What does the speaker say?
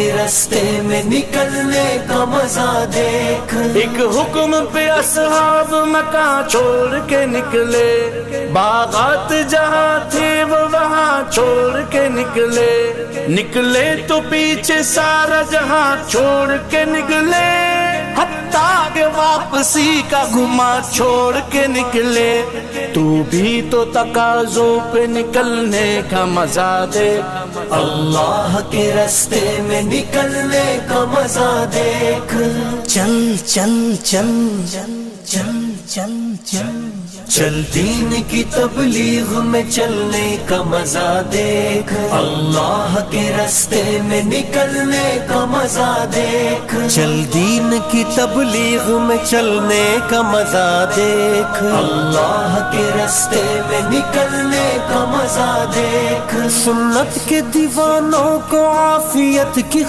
کے راستے میں نکلنے کا مزہ دیکھ۔ ایک حکم پہ اصحاب مکہ چھوڑ کے نکلے، باغات جہاں تھے وہ وہاں چھوڑ کے نکلے، نکلے تو پیچھے سارا جہاں چھوڑ کے نکلے، حتیٰ کہ واپسی کا گما چھوڑ کے نکلے۔ تو بھی تو تقاضوں پہ نکلنے کا مزہ دے، اللہ کے راستے میں نکلنے کا مزہ دیکھ۔ چل چل چل چل چل چل چل دین کی تبلیغ میں چلنے کا مزہ دیکھ، اللہ کے راستے میں نکلنے کا مزہ دیکھ۔ چل دین کی تبلیغ میں چلنے کا مزہ دیکھ، اللہ کے راستے میں نکلنے کا مزہ دیکھ۔ سنت کے دیوانوں کو عافیت کی